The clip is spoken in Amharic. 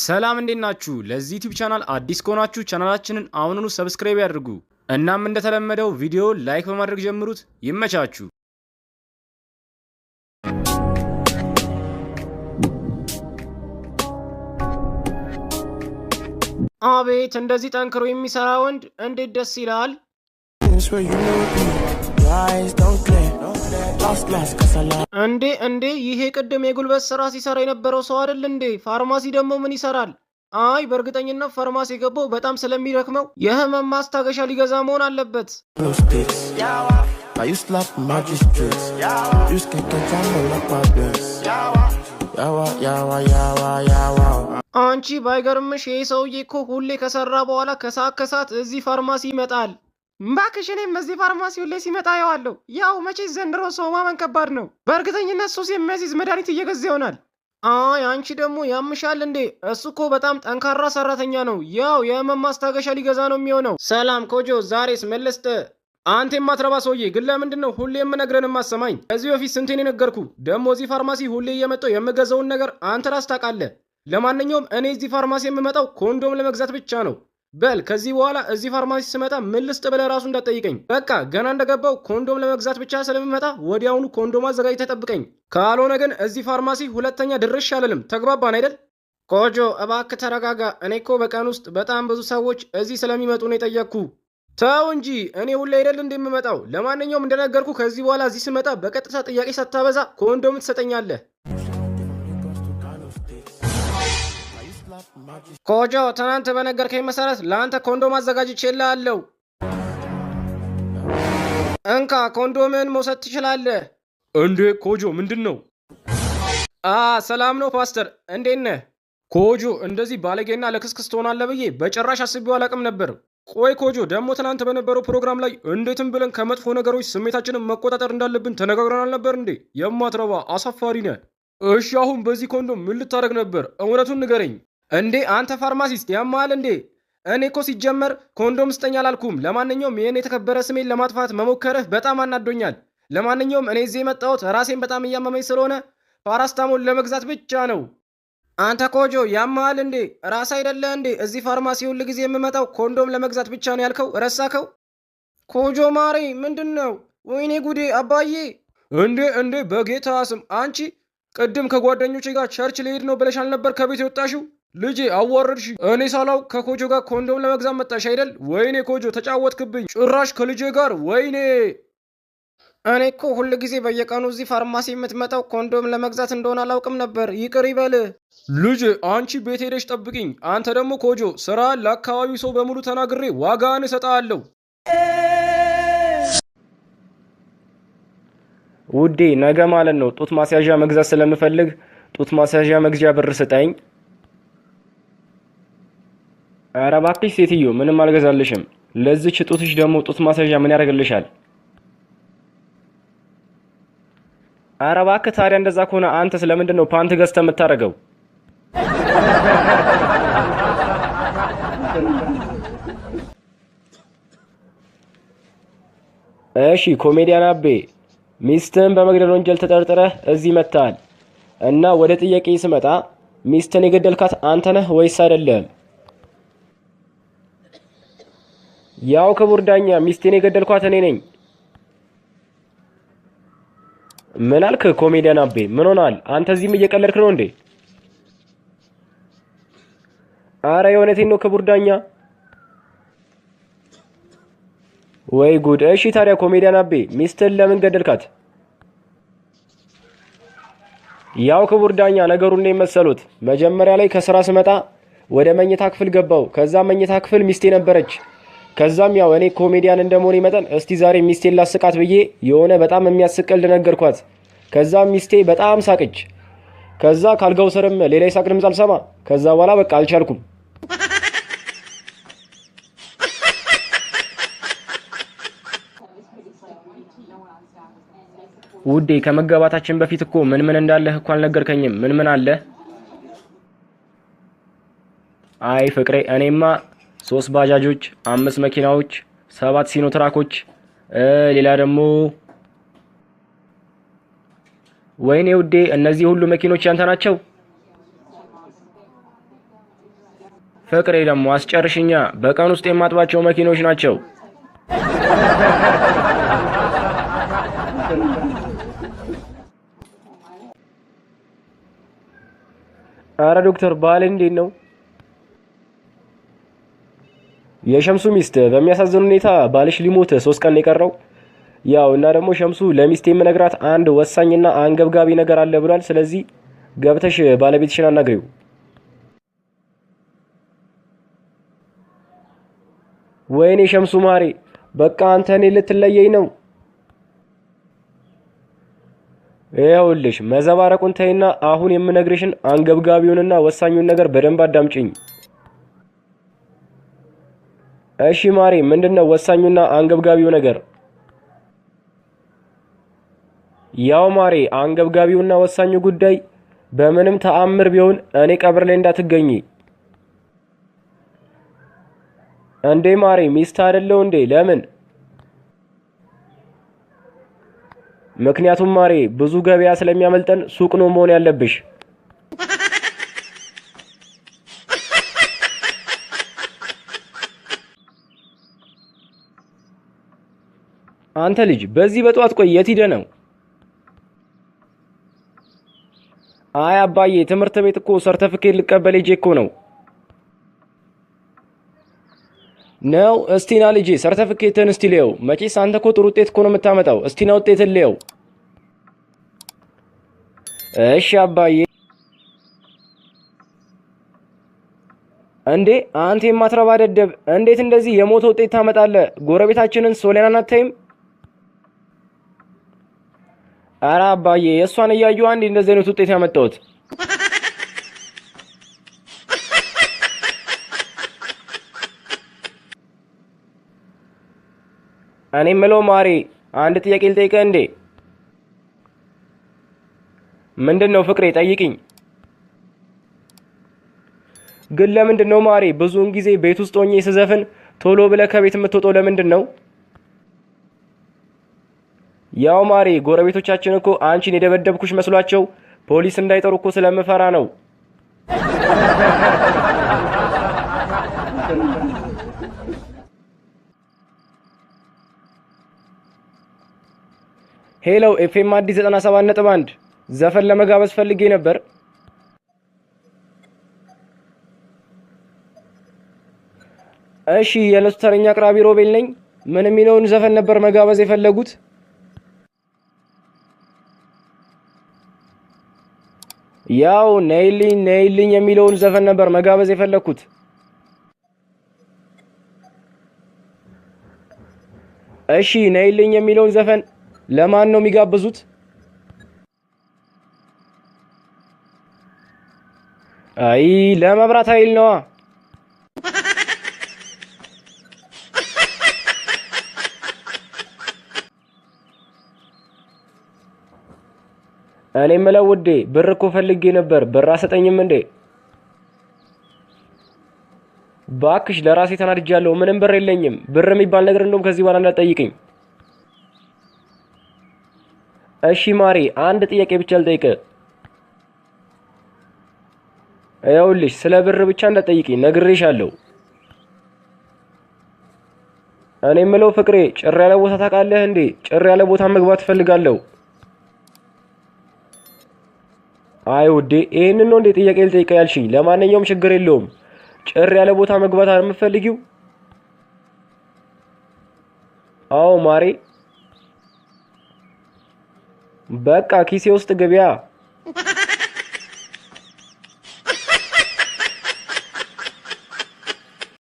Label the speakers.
Speaker 1: ሰላም እንዴት ናችሁ? ለዚህ ዩቲዩብ ቻናል አዲስ ከሆናችሁ ቻናላችንን አሁኑኑ ሰብስክራይብ ያድርጉ። እናም እንደተለመደው ቪዲዮ ላይክ በማድረግ ጀምሩት። ይመቻችሁ። አቤት እንደዚህ ጠንክሮ የሚሰራ ወንድ እንዴት ደስ ይላል! እንዴ ይሄ ቅድም የጉልበት ስራ ሲሰራ የነበረው ሰው አይደል እንዴ? ፋርማሲ ደግሞ ምን ይሰራል? አይ በእርግጠኝነት ፋርማሲ የገባው በጣም ስለሚደክመው የህመም ማስታገሻ ሊገዛ መሆን አለበት። አንቺ ባይገርምሽ ይሄ ሰውዬ እኮ ሁሌ ከሰራ በኋላ ከሰዓት እዚህ ፋርማሲ ይመጣል። እባክሽ እኔም እዚህ ፋርማሲ ሁሌ ሲመጣ ያዋለሁ። ያው መቼ ዘንድሮ ሰው ማመን ከባድ ነው። በእርግጠኝነት ሱስ የሚያስይዝ መድኃኒት እየገዛ ይሆናል። አይ አንቺ ደግሞ ያምሻል እንዴ? እሱ እኮ በጣም ጠንካራ ሰራተኛ ነው። ያው የህመም ማስታገሻ ሊገዛ ነው የሚሆነው። ሰላም ኮጆ፣ ዛሬስ መለስተ? አንተ የማትረባ ሰውዬ ግን ለምንድን ነው ሁሌ የምነግረን የማሰማኝ? ከዚህ በፊት ስንቴን የነገርኩ? ደግሞ እዚህ ፋርማሲ ሁሌ እየመጣው የምገዛውን ነገር አንተ ራስ ታውቃለህ። ለማንኛውም እኔ እዚህ ፋርማሲ የምመጣው ኮንዶም ለመግዛት ብቻ ነው። በል ከዚህ በኋላ እዚህ ፋርማሲ ስመጣ ምን ልስጥ ብለህ ራሱ እንዳትጠይቀኝ። በቃ ገና እንደገባው ኮንዶም ለመግዛት ብቻ ስለምመጣ ወዲያውኑ ኮንዶም አዘጋጅተህ ጠብቀኝ። ካልሆነ ግን እዚህ ፋርማሲ ሁለተኛ ድርሽ አልልም። ተግባባን አይደል? ኮጆ እባክህ ተረጋጋ። እኔ እኮ በቀን ውስጥ በጣም ብዙ ሰዎች እዚህ ስለሚመጡ ነው የጠየቅኩ። ተው እንጂ እኔ ሁሌ አይደል እንደምመጣው። ለማንኛውም እንደነገርኩ ከዚህ በኋላ እዚህ ስመጣ በቀጥታ ጥያቄ ሳታበዛ ኮንዶም ትሰጠኛለህ። ኮጆ ትናንት በነገርከኝ መሰረት ለአንተ ኮንዶም አዘጋጅቼልሃለሁ። እንካ ኮንዶምን መውሰድ ትችላለህ። እንዴ ኮጆ ምንድን ነው? ሰላም ነው ፓስተር፣ እንዴት ነህ? ኮጆ እንደዚህ ባለጌና ለክስክስ ትሆናለህ ብዬ በጭራሽ አስቤው አላቅም ነበር። ቆይ ኮጆ ደግሞ ትናንት በነበረው ፕሮግራም ላይ እንዴትም ብለን ከመጥፎ ነገሮች ስሜታችንን መቆጣጠር እንዳለብን ተነጋግረናል ነበር እንዴ? የማትረባ አሳፋሪ ነህ። እሺ አሁን በዚህ ኮንዶም ምን ልታደርግ ነበር? እውነቱን ንገረኝ። እንዴ አንተ ፋርማሲስት ያማል እንዴ? እኔ እኮ ሲጀመር ኮንዶም ስጠኝ አላልኩም። ለማንኛውም ይህን የተከበረ ስሜን ለማጥፋት መሞከርህ በጣም አናዶኛል። ለማንኛውም እኔ እዚህ የመጣሁት ራሴን በጣም እያመመኝ ስለሆነ ፓራስታሞል ለመግዛት ብቻ ነው። አንተ ኮጆ ያማል እንዴ? ራስ አይደለ እንዴ እዚህ ፋርማሲ ሁል ጊዜ የምመጣው ኮንዶም ለመግዛት ብቻ ነው ያልከው? ረሳከው? ኮጆ ማሬ ምንድን ነው? ወይኔ ጉዴ አባዬ! እንዴ በጌታ ስም አንቺ ቅድም ከጓደኞቼ ጋር ቸርች ልሄድ ነው ብለሽ አልነበር ከቤት የወጣሽው? ልጄ አዋረድሽ። እኔ ሳላው ከኮጆ ጋር ኮንዶም ለመግዛት መጣሽ አይደል? ወይኔ ኮጆ ተጫወትክብኝ፣ ጭራሽ ከልጄ ጋር። ወይኔ እኔ እኮ ሁል ጊዜ በየቀኑ እዚህ ፋርማሲ የምትመጣው ኮንዶም ለመግዛት እንደሆነ አላውቅም ነበር። ይቅር ይበል ልጄ። አንቺ ቤት ሄደሽ ጠብቅኝ። አንተ ደግሞ ኮጆ ስራ ለአካባቢው ሰው በሙሉ ተናግሬ ዋጋን እሰጥሃለሁ። ውዴ ነገ ማለት ነው ጡት ማስያዣ መግዛት ስለምፈልግ ጡት ማስያዣ መግዣ ብር ስጠኝ። ኧረ እባክሽ ሴትዮ ምንም አልገዛልሽም። ለዚች ጡትሽ ደግሞ ጡት ማስያዣ ምን ያደርግልሻል? ኧረ እባክህ ታዲያ እንደዛ ከሆነ አንተ ስለምንድን ነው ፓንት ገዝተህ የምታደርገው? እሺ ኮሜዲያን አቤ፣ ሚስትህን በመግደል ወንጀል ተጠርጥረህ እዚህ መጥተሃል እና ወደ ጥያቄ ስመጣ ሚስትህን የገደልካት አንተ ነህ ወይስ አይደለም? ያው ክቡር ዳኛ ሚስቴን የገደልኳት እኔ ነኝ። ምን አልክ ኮሜዲያን አቤ? ምን ሆናል አንተ? እዚህም እየቀለድክ ነው እንዴ? አረ የእውነቴን ነው ክቡር ዳኛ። ወይ ጉድ! እሺ ታዲያ ኮሜዲያን አቤ ሚስትህን ለምን ገደልካት? ያው ክቡር ዳኛ ነገሩ እንደ መሰሉት መጀመሪያ ላይ ከስራ ስመጣ ወደ መኝታ ክፍል ገባው። ከዛ መኝታ ክፍል ሚስቴ ነበረች። ከዛም ያው እኔ ኮሜዲያን እንደመሆኔ መጠን እስቲ ዛሬ ሚስቴን ላስቃት ብዬ የሆነ በጣም የሚያስቅ ቀልድ ነገርኳት። ከዛም ሚስቴ በጣም ሳቀች። ከዛ ካልጋው ስርም ሌላ ይሳቅ ድምፅ አልሰማ። ከዛ በኋላ በቃ አልቻልኩም። ውዴ ከመገባታችን በፊት እኮ ምን እንዳለህ እኮ አልነገርከኝም። ምን አለ? አይ ፍቅሬ እኔማ 3 ባጃጆች፣ 5 መኪናዎች፣ 7 ሲኖትራኮች ሌላ ደግሞ ወይኔ ውዴ እነዚህ ሁሉ መኪኖች ያንተ ናቸው? ፍቅሬ ደግሞ አስጨርሽኛ። በቀን ውስጥ የማጥባቸው መኪኖች ናቸው። አረ ዶክተር ባል እንዴት ነው? የሸምሱ ሚስት በሚያሳዝን ሁኔታ ባልሽ ሊሞት 3 ቀን የቀረው። ያው እና ደግሞ ሸምሱ ለሚስት የምነግራት አንድ ወሳኝና አንገብጋቢ ነገር አለ ብሏል። ስለዚህ ገብተሽ ባለቤትሽን አናግሪው። ወይኔ ሸምሱ ማሬ፣ በቃ አንተ እኔ ልትለየኝ ነው። ይኸውልሽ መዘባረቁን ተይና አሁን የምነግርሽን አንገብጋቢውንና ወሳኙን ነገር በደንብ አዳምጪኝ። እሺ ማሬ፣ ምንድነው ወሳኙና አንገብጋቢው ነገር? ያው ማሬ፣ አንገብጋቢውና ወሳኙ ጉዳይ በምንም ተአምር ቢሆን እኔ ቀብር ላይ እንዳትገኚ። እንዴ ማሬ፣ ሚስት አይደለው እንዴ? ለምን? ምክንያቱም ማሬ ብዙ ገበያ ስለሚያመልጠን ሱቅ ነው መሆን ያለብሽ። አንተ ልጅ በዚህ በጠዋት ቆይ፣ የት ሄደህ ነው? አይ አባዬ ትምህርት ቤት እኮ ሰርተፊኬት ልቀበል ሄጄ እኮ ነው። ነው እስቲና ልጄ ሰርተፊኬትን እስቲ ልየው። መቼስ አንተ እኮ ጥሩ ውጤት እኮ ነው የምታመጣው። እስቲና ውጤትን ልየው። እሺ አባዬ። እንዴ አንተ የማትረባ ደደብ፣ እንዴት እንደዚህ የሞተ ውጤት ታመጣለህ? ጎረቤታችንን ሶሊያናን አታይም? ኧረ አባዬ የእሷን እያየሁ አንዴ እንደዚህ አይነት ውጤት ያመጣሁት። እኔ የምለው ማሬ አንድ ጥያቄ ልጠይቅህ እንዴ? ምንድነው ፍቅሬ? ጠይቅኝ። ግን ለምንድን ነው ማሬ ብዙውን ጊዜ ቤት ውስጥ ሆኜ ስዘፍን ቶሎ ብለህ ከቤት የምትወጣው? ለምንድን ነው? ያው ማሬ ጎረቤቶቻችን እኮ አንቺን የደበደብኩሽ መስሏቸው ፖሊስ እንዳይጠሩ እኮ ስለምፈራ ነው። ሄሎ ኤፍኤም አዲስ 97.1 ዘፈን ለመጋበዝ ፈልጌ ነበር። እሺ የዕለቱ ተረኛ አቅራቢ ሮቤል ነኝ። ምን የሚለውን ዘፈን ነበር መጋበዝ የፈለጉት? ያው ነይልኝ ነይልኝ የሚለውን ዘፈን ነበር መጋበዝ የፈለኩት። እሺ ነይልኝ የሚለውን ዘፈን ለማን ነው የሚጋብዙት? አይ ለመብራት ኃይል ነዋ። እኔ የምለው ውዴ ብር እኮ ፈልጌ ነበር፣ ብር አሰጠኝም እንዴ? ባክሽ ለራሴ ተናድጃለሁ፣ ምንም ብር የለኝም። ብር የሚባል ነገር እንደውም ከዚህ በኋላ እንዳትጠይቅኝ። እሺ ማሬ አንድ ጥያቄ ብቻ ልጠይቅህ። ይኸውልሽ ስለ ብር ብቻ እንዳትጠይቅኝ ነግሬሻለሁ። እኔ የምለው ፍቅሬ ጭር ያለ ቦታ ታውቃለህ እንዴ? ጭር ያለ ቦታ መግባት እፈልጋለሁ። አይ ውዴ ይሄንን ነው እንዴ ጥያቄ ልጠይቅህ ያልሽኝ? ለማንኛውም ችግር የለውም። ጭር ያለ ቦታ መግባት የምትፈልጊው? አዎ ማሬ። በቃ ኪሴ ውስጥ ግቢያ።